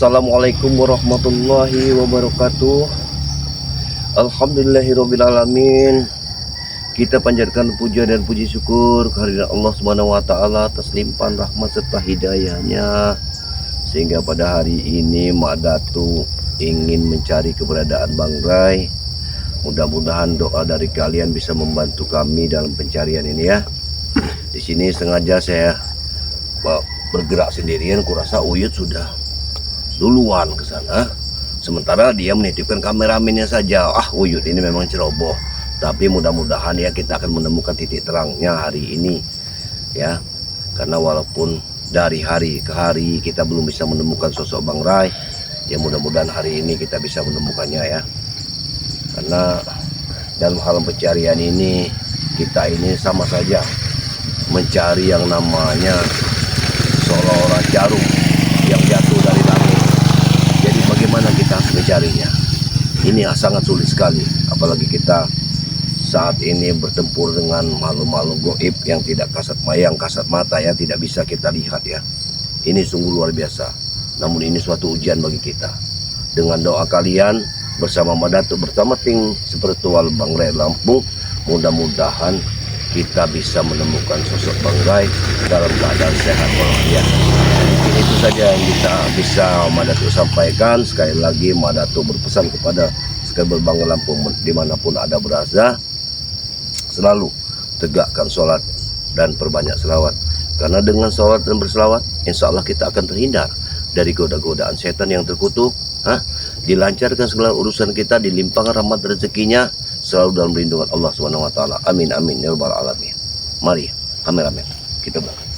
Assalamualaikum warahmatullahi wabarakatuh. Alhamdulillahirrabbilalamin. Kita panjatkan puja dan puji syukur kehadirat Allah Subhanahu wa taala atas limpahan rahmat serta hidayahnya, sehingga pada hari ini Mak Datu ingin mencari keberadaan Bang Rai. Mudah-mudahan doa dari kalian bisa membantu kami dalam pencarian ini ya. Di sini sengaja saya bergerak sendirian, kurasa Uyut sudah duluan ke sana. Sementara dia menitipkan kameramennya saja. Uyut ini memang ceroboh. Tapi mudah-mudahan ya kita akan menemukan titik terangnya hari ini ya. Karena walaupun dari hari ke hari kita belum bisa menemukan sosok Bang Rai, ya mudah-mudahan hari ini kita bisa menemukannya ya. Karena dalam hal pencarian ini kita ini sama saja mencari yang namanya seolah-olah jarum yang jatuh dari langit. Jadi bagaimana kita mencarinya? Ini sangat sulit sekali, apalagi kita saat ini bertempur dengan makhluk-makhluk goib yang tidak kasat mata ya, tidak bisa kita lihat ya. Ini sungguh luar biasa. Namun ini suatu ujian bagi kita. Dengan doa kalian bersama Mak Datu, bersama tim spiritual Bang Rai Lampung, mudah-mudahan kita bisa menemukan sosok Bang Rai dalam keadaan sehat walafiat. Itu saja yang bisa Mak Datu sampaikan. Sekali lagi Mak Datu berpesan kepada sekaliber Bang Rai Lampung dimanapun ada berada, selalu tegakkan sholat dan perbanyak selawat. Karena dengan sholat dan berselawat, insya Allah kita akan terhindar dari goda-godaan setan yang terkutuk. Dilancarkan segala urusan kita, dilimpahkan rahmat rezekinya, selalu dalam lindungan Allah Subhanahu wa taala. Amin amin ya rabbal alamin. Mari kameramen kita berangkat.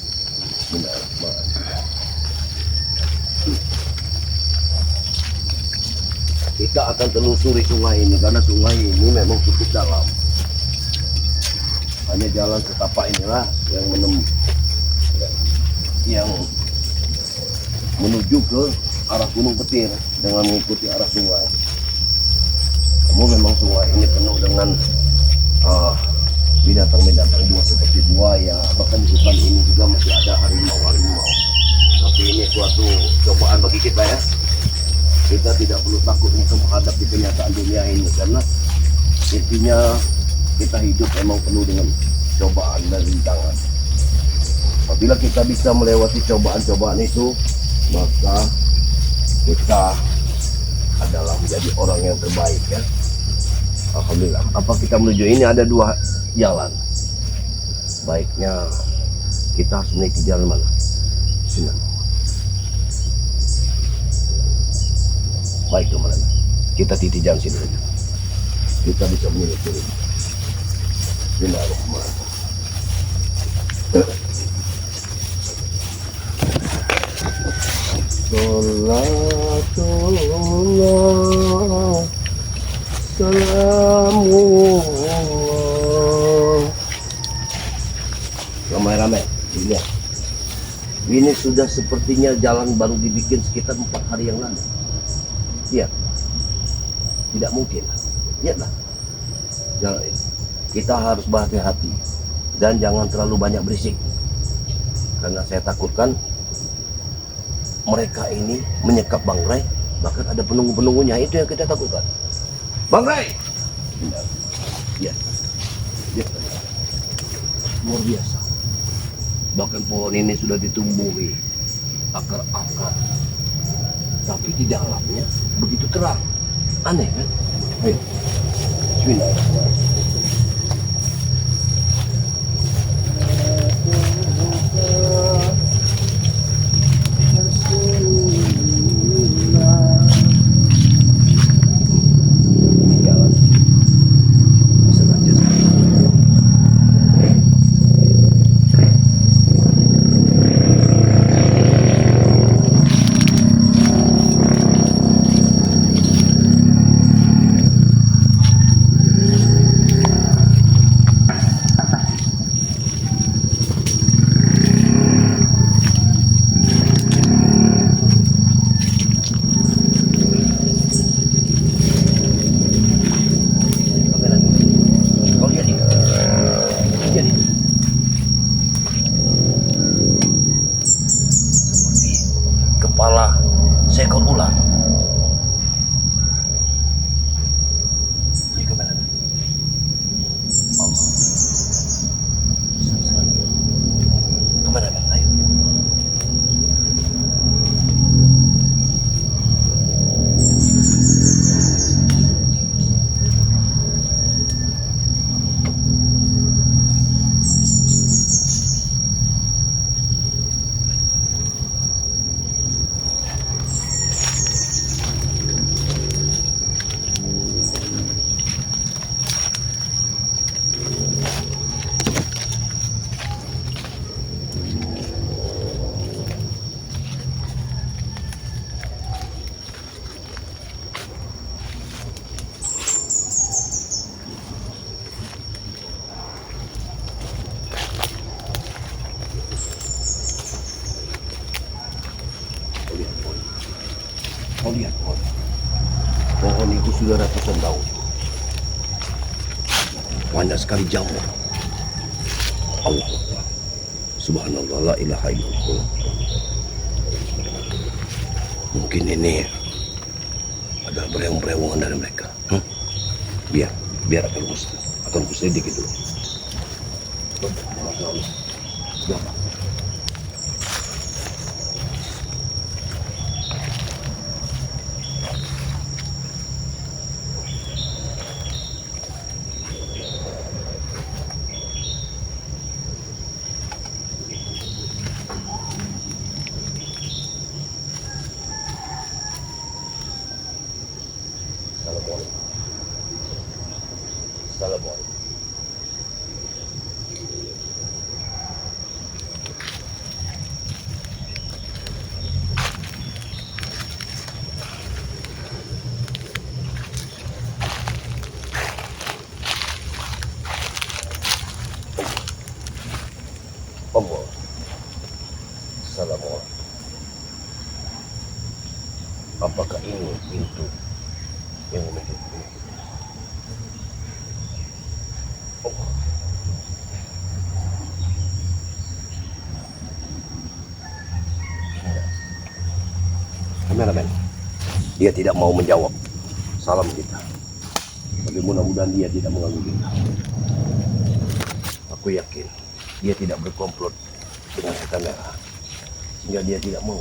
Kita akan telusuri sungai ini karena sungai ini memang cukup dalam. Hanya jalan setapak inilah yang menuju ke arah Gunung Petir dengan mengikuti arah sungai. Memang sungai ini penuh dengan binatang-binatang buas seperti buaya, bahkan di hutan ini juga masih ada harimau. Tapi ini suatu cobaan bagi kita ya. Kita tidak perlu takut untuk menghadapi kenyataan dunia ini, karena intinya kita hidup memang penuh dengan cobaan dan rintangan. Apabila kita bisa melewati cobaan-cobaan itu, maka kita adalah menjadi orang yang terbaik ya. Alhamdulillah. Apa kita menuju ini ada dua jalan. Baiknya kita harus menaiki jalan mana? Sini. Baik teman-teman. Kita titik jalan sini saja. Kita bisa menyelesaikan. Bismillahirrahmanirrahim. Salatullah salamullah. Ramai-ramai lihat. Ini sudah sepertinya jalan baru dibikin sekitar 4 hari yang lalu. Lihat. Tidak mungkin. Lihatlah jalan ini. Kita harus berhati-hati dan jangan terlalu banyak berisik, karena saya takutkan mereka ini menyekap Bang Rai, bahkan ada penunggu-penunggunya. Itu yang kita takutkan. Bang Rai! Ya. Luar biasa. Bahkan pohon ini sudah ditumbuhi akar-akar, tapi di dalamnya begitu terang. Aneh kan? Ayo. Bismillahirrahmanirrahim. Kau lihat pohon. Pohon itu sudah ratusan tahun. Banyak sekali jamur. Allah. Subhanallah, la ilaha illallah. Mungkin ini adalah bereung-bereungan dari mereka. Biar akan kuselidiki dulu. Berapa? Assalamualaikum. Allah. Assalamualaikum. Apakah ini pintu yang menuju ke Allah? Kameramen, dia tidak mau menjawab salam kita. Tapi mudah-mudahan dia tidak mengganggu kita. Aku yakin dia tidak berkomplot dengan setan merah, sehingga dia tidak mau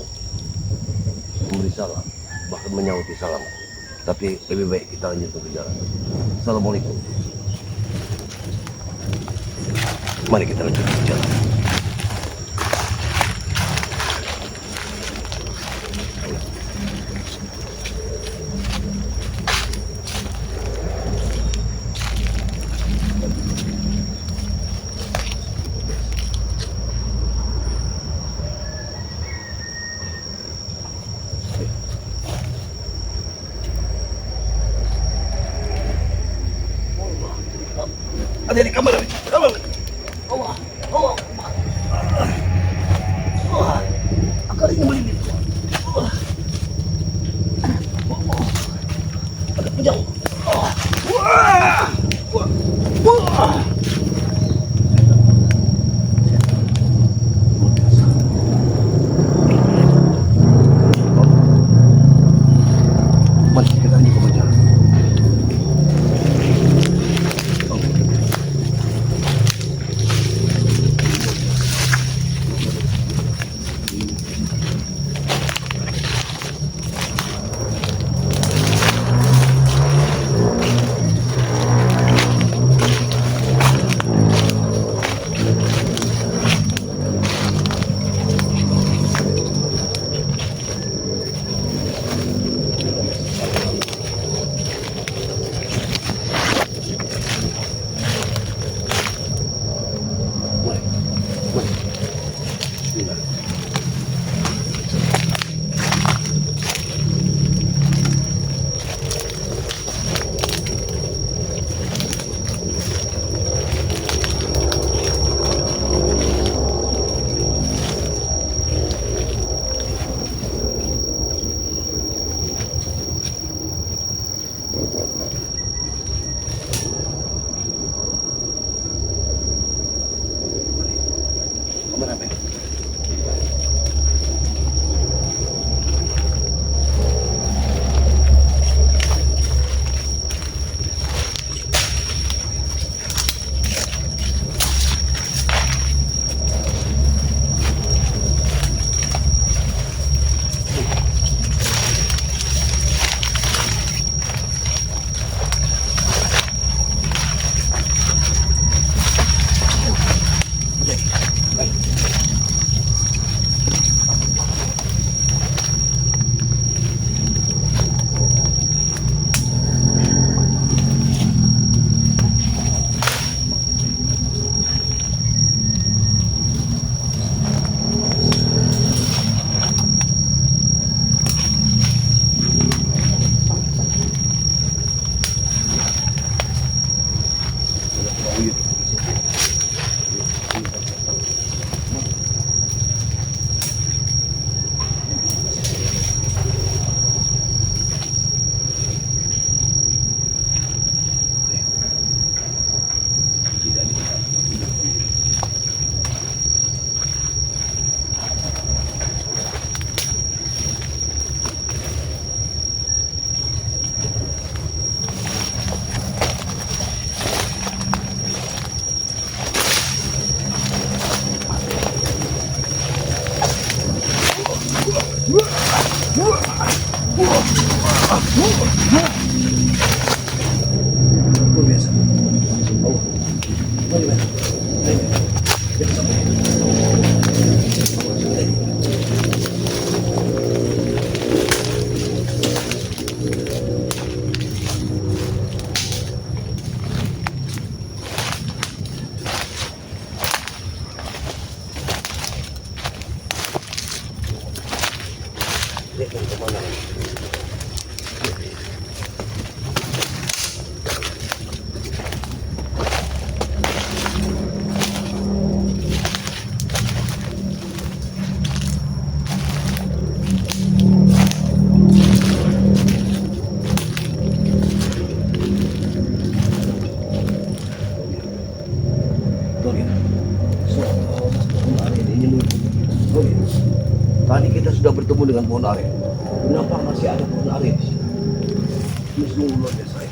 memberi salam, bahkan menyauti salam. Tapi lebih baik kita lanjut perjalanan. Assalamualaikum. Mari kita lanjut perjalanan. Ada di kamar. Allah. Akar ini melindungi. Ada pejang. Mari kita lanjut ke perjalanan. Luar biasa. Allah. Luar biasa. Jangan sampai. Lihat kemana. Tadi kita sudah bertemu dengan pohon aren. Kenapa masih ada pohon aren di sini? Ini sungguh luar biasa.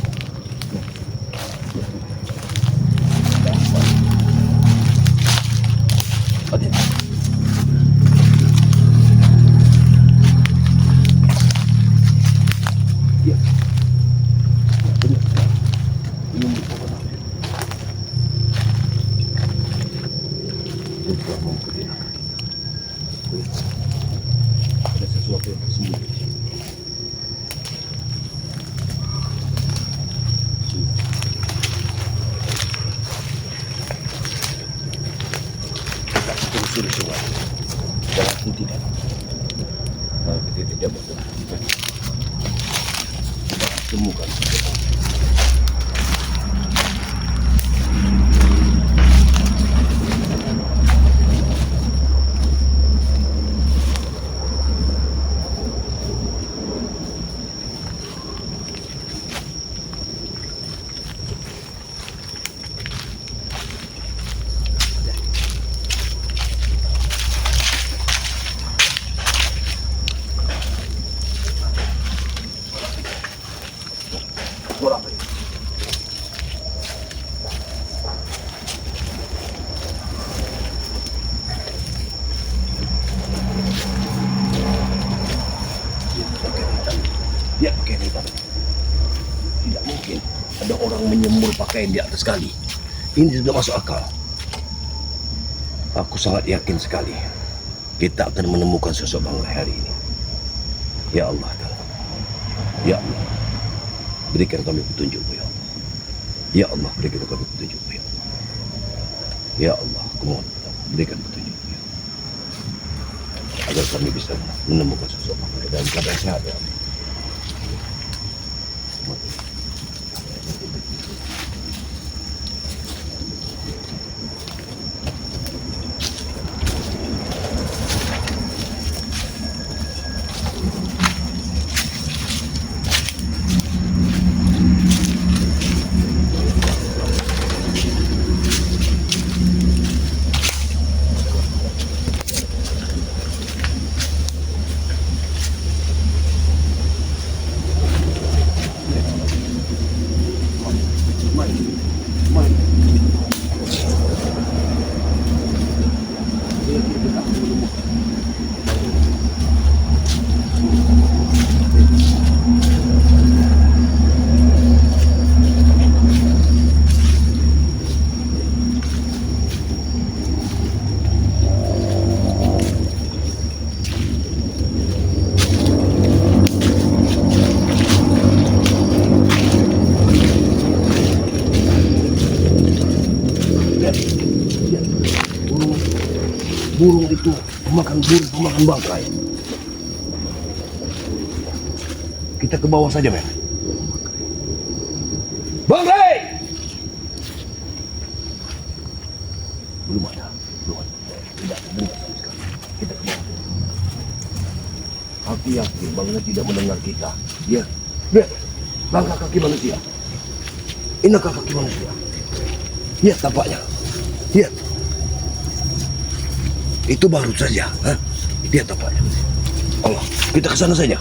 Hati. Ya. Benar. Ini pohon aren. Untuk mengikuti. Ada sesuatu yang tersembunyi. Kita telusuri semua. Walaupun tidak. Kalau kita tidak bergerak, kita temukan. Suara apa ini? Dia pakai hitam. Tidak mungkin ada orang menyemur pakaian di atas kali. Ini tidak masuk akal. Aku sangat yakin sekali kita akan menemukan sosok Bang Rai hari ini. Ya Allah, ya Allah, berikan kami petunjuk-Mu ya Allah. Ya Allah, berikan kami petunjuk-Mu ya Allah. Ya Allah, kumohon berikan petunjuk-Mu ya Allah. Agar kami bisa menemukan sosok Bang Rai dalam keadaan sehat ya Allah. Burung itu pemakan bangkai. Kita ke bawah saja, men. Bangkai! Belum ada. Tidak ada sama sekali. Kita ke bawah. Aku yakin Bang Rai tidak mendengar kita. Dia, lihat, langkah kaki manusia. Ini kaki manusia. Lihat tampaknya. Lihat. Itu baru saja. Hah? Lihat tampaknya. Allah, kita ke sana saja.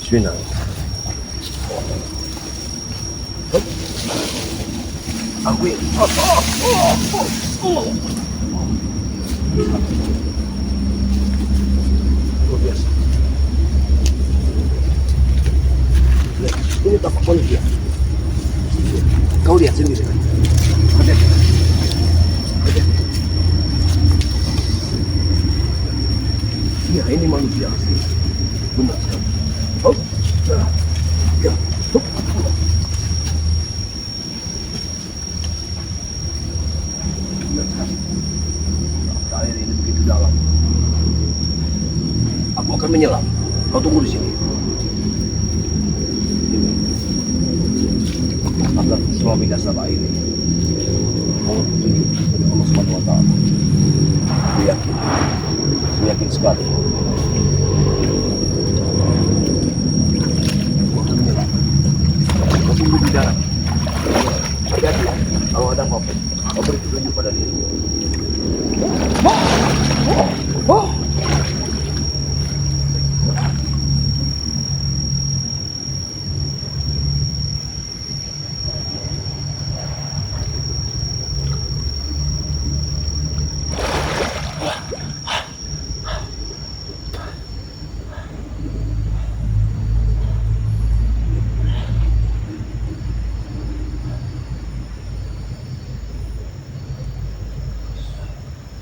Bismillah. Aku ini. Luar biasa. tapak manusia. Kau lihat sendiri. Hati-hati. Ya, ini manusia asli. Benar sekali. Oh, ya, oh. Benar sekali. Air ini begitu dalam. Aku akan menyelam. Kau tunggu di sini. Agar suami dasar air ini mau tunjuk dari Allah Subhanahu Wa Taala. Aku yakin sekali. Aku akan menyelam. Kau tunggu di darat. Hati-hati. Kalau ada apa-apa, kau beri petunjuk pada diri.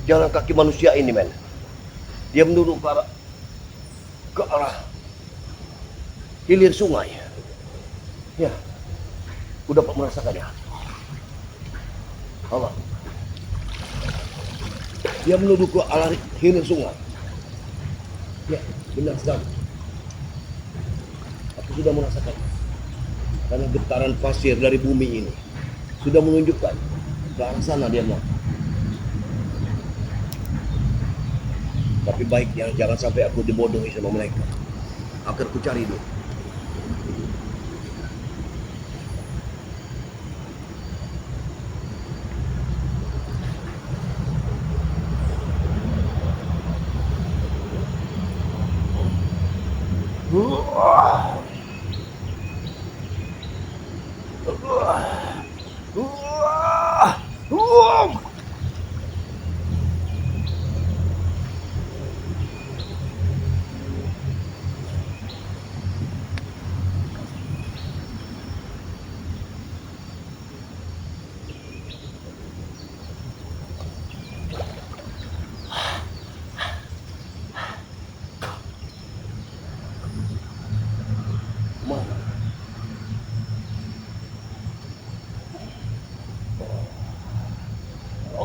Jalan kaki manusia ini, men. Dia menurut ke arah hilir sungai. Ya, aku dapat merasakannya. Allah. Dia menuju ke arah hilir sungai. Ya, benar sekali. Aku sudah merasakannya. Karena getaran pasir dari bumi ini sudah menunjukkan ke arah sana dia mau. Tapi baiknya jangan sampai aku dibodohi sama mereka. Akan ku cari dulu.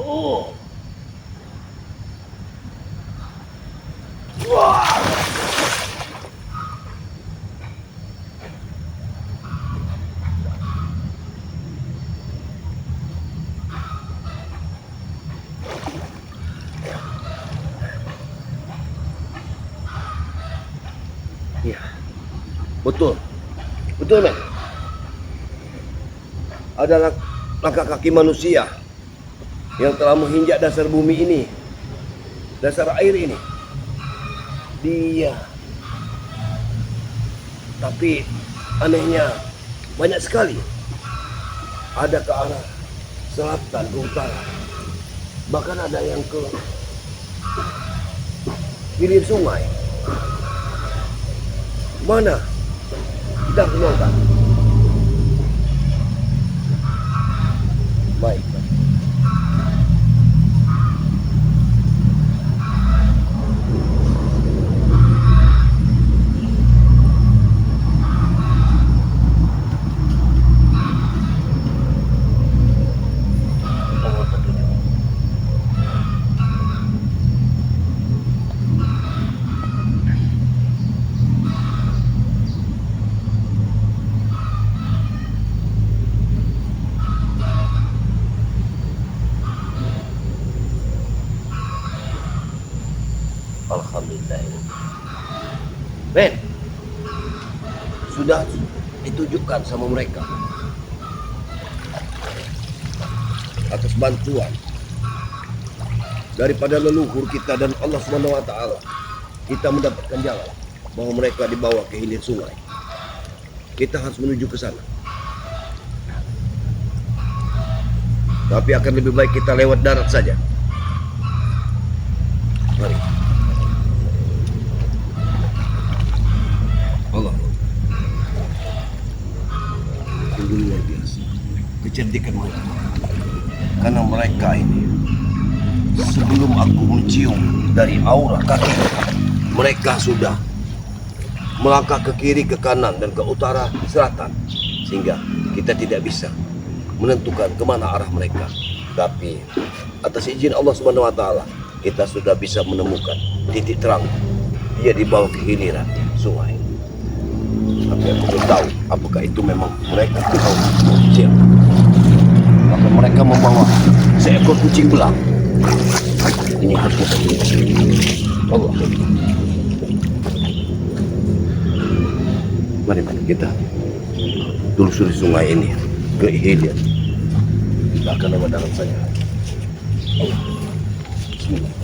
Oh. Wah. Ya. Betul. Betul, men. Ada langkah kaki manusia yang telah menginjak dasar bumi ini, dasar air ini. Dia. Tapi anehnya banyak sekali. Ada ke arah selatan, ke utara. Bahkan ada yang ke hilir sungai. Mana? Kita harus nonton. Baik. Alhamdulillah. Ben, sudah ditunjukkan sama mereka atas bantuan daripada leluhur kita dan Allah Subhanahu Wa Taala. Kita mendapatkan jalan bahwa mereka dibawa ke hilir sungai. Kita harus menuju ke sana. Tapi akan lebih baik kita lewat darat saja. Mari. Allah. kecerdikan mereka. Karena mereka ini, sebelum aku mencium dari aura kaki, mereka sudah melangkah ke kiri, ke kanan, dan ke utara, selatan. Sehingga kita tidak bisa menentukan kemana arah mereka. Tapi atas izin Allah Subhanahu wa Ta'ala, kita sudah bisa menemukan titik terang. Dia di bawah kehiliran sungai. Tapi aku belum tahu apakah itu memang mereka atau siapa. Maka mereka membawa seekor kucing belang. Ini harus kita lihat. Allah. Mari kita telusuri sungai ini ke hilir. Kita akan lewat dalam saja. Bismillah.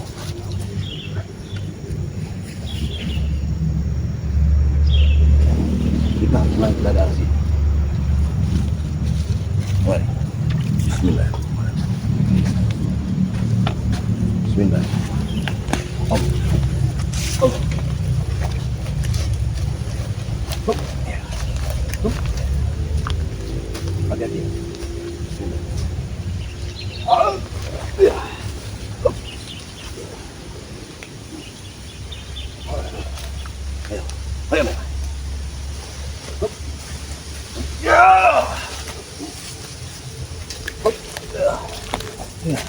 Kita harus naik ke dalam sini. Mari. Bismillah. Bismillah. Allah. Allah. Ya. Hati-hati. Bismillah. Ya. Ayo. Ayo. Ya. Ya.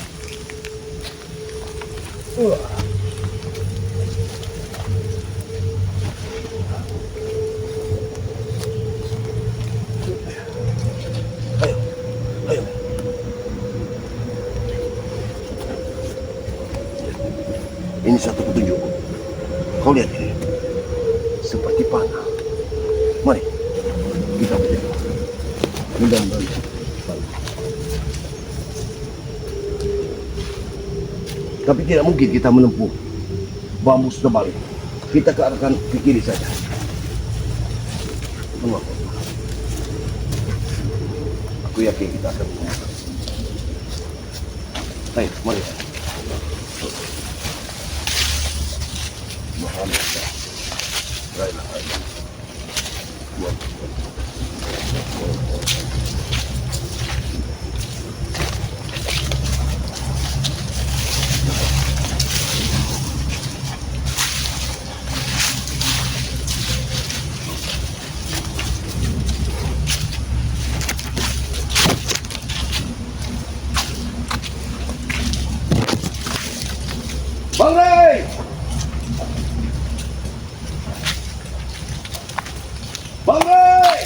Ayo, ayo. Ini satu petunjuk. Kau lihat ini, seperti panah. Mari kita berjalan. Mudah-mudahan. Tapi tidak mungkin kita menempuh bambu tebal. Kita kearahkan ke kiri saja. Aku yakin kita akan menemukan. Ayo, mari. Muhammad. La ilaha illallah. Bang Ray! Bang Ray!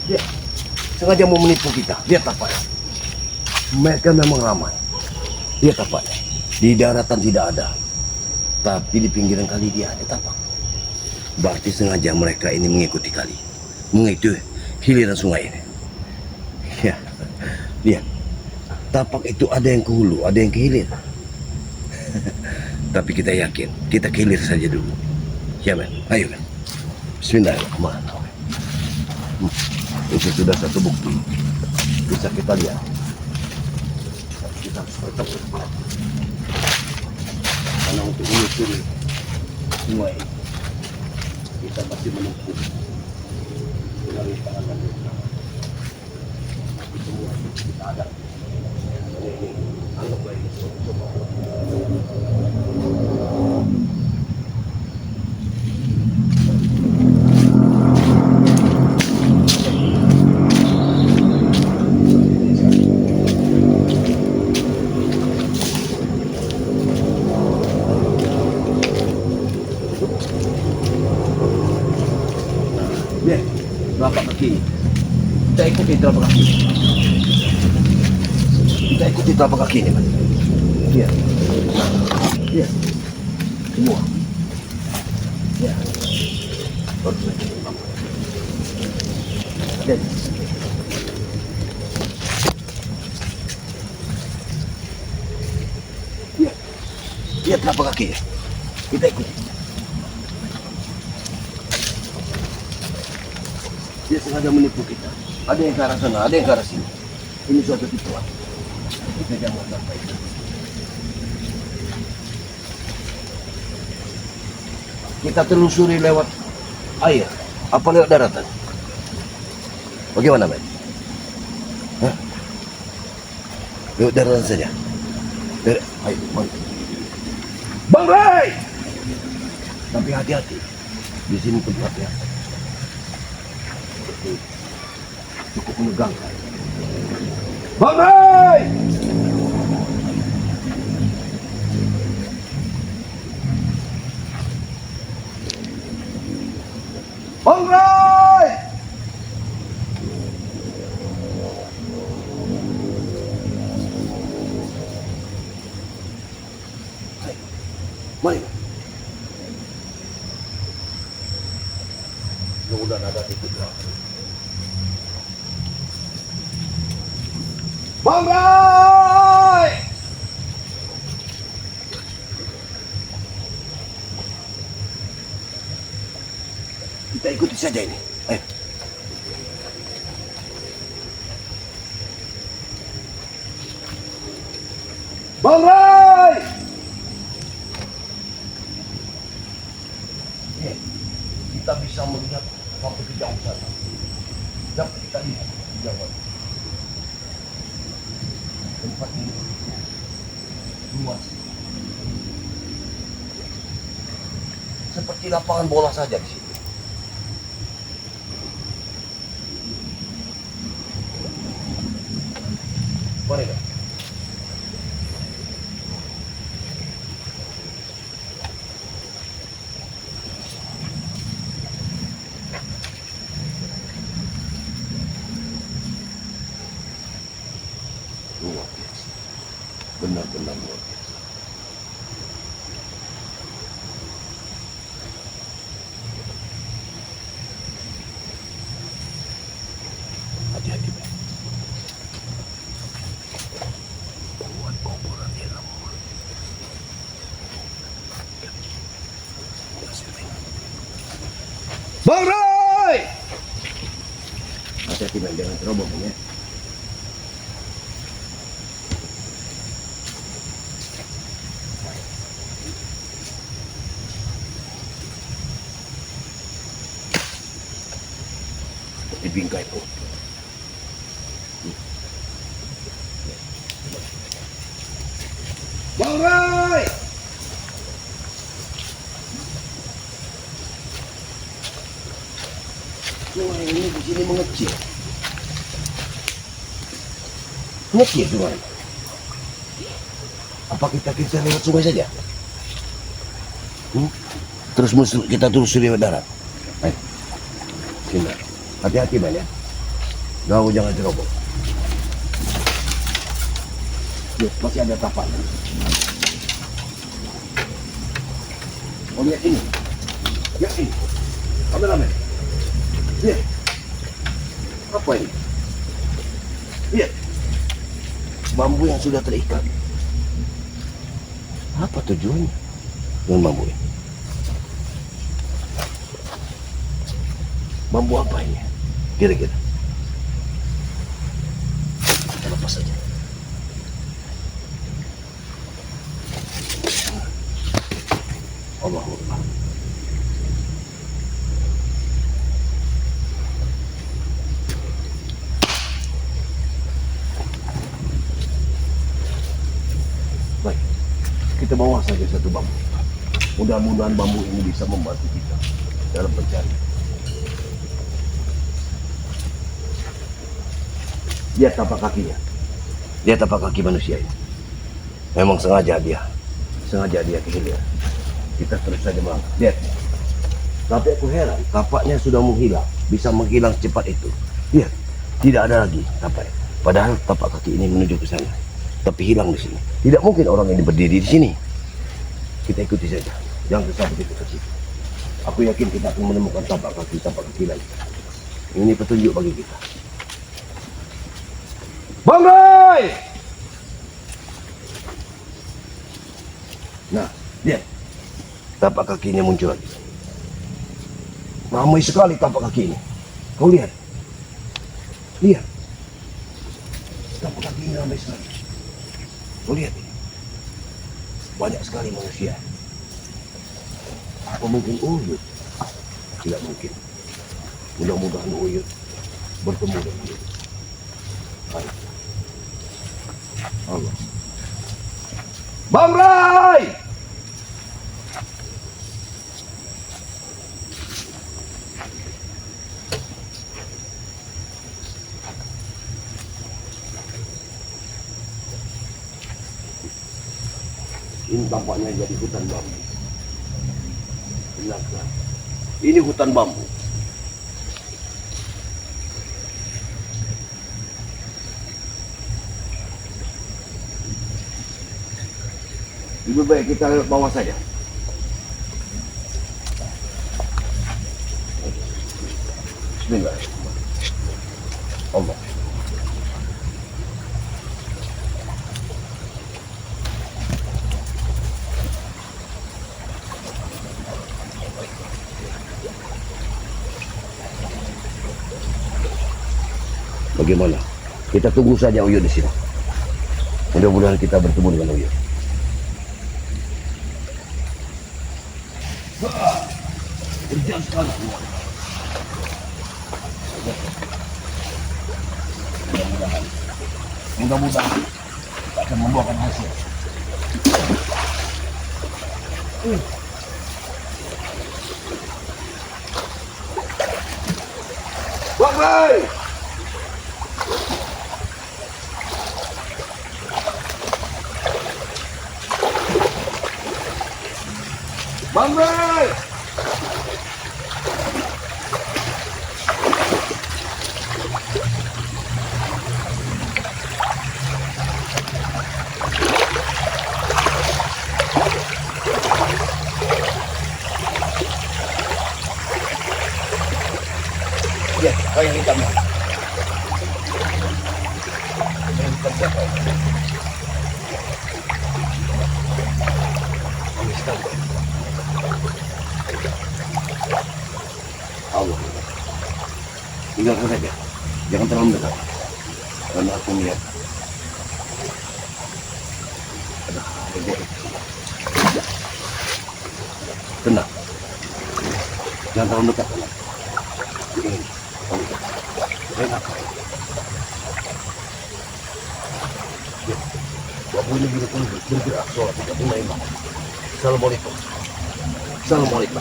Ya, sengaja mau menipu kita. Lihat apa ya? Mereka memang ramai. Lihat apa ya? Di daratan tidak ada, tapi di pinggiran kali dia ada tapak. Berarti sengaja mereka ini mengikuti kali, mengikuti hiliran sungai ini. Ya, lihat. Tapak itu ada yang ke hulu, ada yang ke hilir. Tapi kita yakin, kita ke hilir saja dulu. Ya, men. Ayo, men. Bismillahirrahmanirrahim. Itu sudah satu bukti. Bisa kita lihat. Tapi kita harus tetap bersemangat. Karena untuk menyusuri sungai ini, kita masih menempuh melalui tangan kita. Semua kita ada. Ini anggaplah ini coba. Telapak kaki. Kita ikuti telapak kaki. Kita ikuti telapak kaki ini, Mas. Lihat. Lihat. Semua. Ya. Baru saja. Lihat. Lihat. Lihat telapak kaki ya. Kita ikuti. Dia sengaja menipu kita. Ada yang ke arah sana, ada yang ke arah sini. Ini suatu tipuan. Kita jangan sampai itu. kita telusuri lewat air, apa lewat daratan? Bagaimana, men? Hah? Lewat daratan saja. Ayo, Bang. Bang Ray! Tapi hati-hati. Di sini tempatnya cukup menegangkan. Bang Ray! Bang Ray! Mari. Mudah-mudahan ada titik terang. Bang Ray! Kita ikuti saja ini. Ayo. Bang Ray! Kita bisa melihat sampai ke jauh sana. Dapat kita lihat di jauh. Tempat ini luas. Seperti lapangan bola saja di sini. Mari, Pak. Luar biasa. Benar-benar luar biasa. Hati-hati, Pak. Buat kuburan di rumah. Bang Ray! Hati-hati, Bang. Jangan terobos, ya. Di bingkai pun. Bang Ray! Sungai ini di sini mengecil. Mengecil sungai. Apa kita lewat sungai saja? Terus kita telusuri lewat darat. Ayo. Sini. Hati-hati, Bang, ya. Kau jangan ceroboh. Lihat, masih ada tapak. Oh, lihat ini. Lihat ini. Kameramen. Lihat. Apa ini? Lihat. Bambu yang sudah terikat. Apa tujuannya dengan bambu ini? Bambu apa ini? Kira-kira. Kita lepas saja. Allahu Akbar. Baik, kita bawa saja satu bambu. Mudah-mudahan bambu ini bisa membantu kita dalam pencarian. Lihat tapak kakinya. Lihat tapak kaki manusia ini. Memang sengaja dia kehilangan. Kita terus saja melangkah. Lihat. Tapi aku heran, tapaknya sudah menghilang. Bisa menghilang secepat itu. Lihat, tidak ada lagi tapaknya. Padahal tapak kaki ini menuju ke sana. Tapi hilang di sini. Tidak mungkin orang ini berdiri di sini. Kita ikuti saja. Jangan sampai kita ke situ. Aku yakin kita akan menemukan tapak kaki lagi. Ini petunjuk bagi kita. Bang Ray! Nah, lihat. Tapak kakinya muncul lagi. Ramai sekali tapak kaki ini. Kau lihat. Lihat. Tapak kaki ini ramai sekali. Kau lihat ini. Banyak sekali manusia. Apa mungkin Uyut? Tidak mungkin. Mudah-mudahan Uyut bertemu dengan dia. Baik. Allah. Bang Rai! Ini tampaknya jadi hutan bambu. Benarkah? Ini hutan bambu. Lebih baik kita lewat bawah saja. Bismillahirrahmanirrahim. Allah. Bagaimana? Kita tunggu saja Uyut di sini. Mudah-mudahan kita bertemu dengan Uyut. Kerjaan sekali. Mudah-mudahan kita akan membuahkan hasil. Bang Rai! Bang Rai! Ya, kau yang hitam. Yang hitam siapa? Allah. Tinggalkan saja. Jangan terlalu dekat. Karena aku melihat ada goib. Tenang. Jangan terlalu dekat. Ini. Enak. Wabu ini bergerak sholat tidak tunai imam. Assalamualaikum. Assalamualaikum.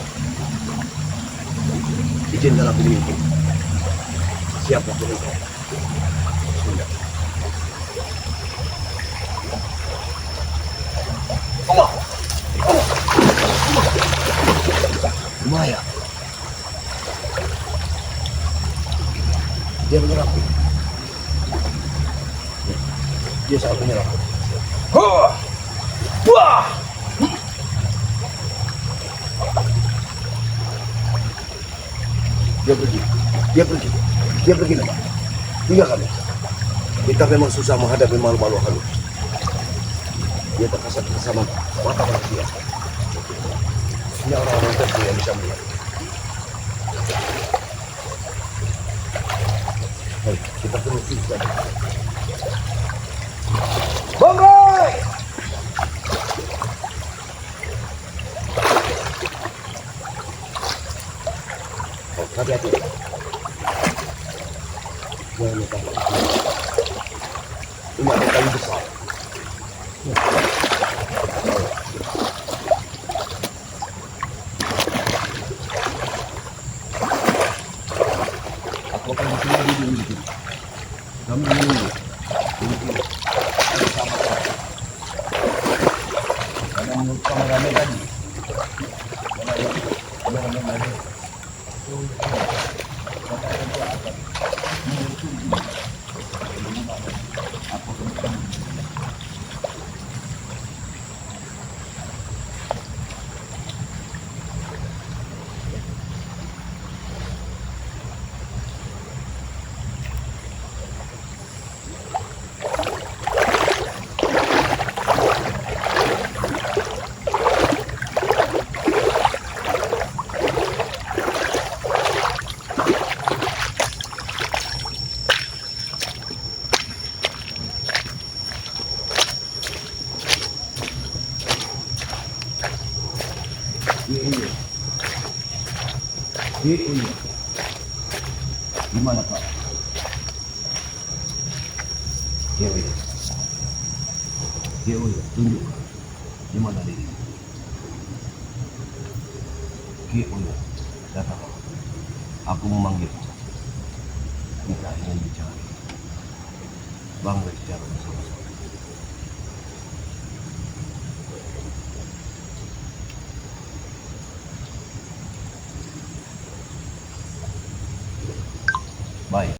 Izinkan aku memimpin. Siapa pun engkau. Bismillah. Allah. Allah. Lumayan. Dia menyerang. Dia sangat menyerang. Wah! Dia pergi. Dia pergi lagi. Tinggalkan. Kita memang susah menghadapi malu-malu halus. Dia terkasar bersama mata manusia. Ini orang-orang tertentu yang bisa melihat. Baik, kita terus saja. Bang Rai! Oh, hati-hati. Jangan lupa. Ini ada kayu besar. Aku akan bertemu di sini. Kami menunggu. Sama-sama. Karena menurut kameramen tadi. Uya. Gimana Pak? Uya. Uya, tunjuk. Gimana diri? Uya, datang. Aku memanggil. Kita ingin bicara. Bangga bicara bersama-sama. Baik.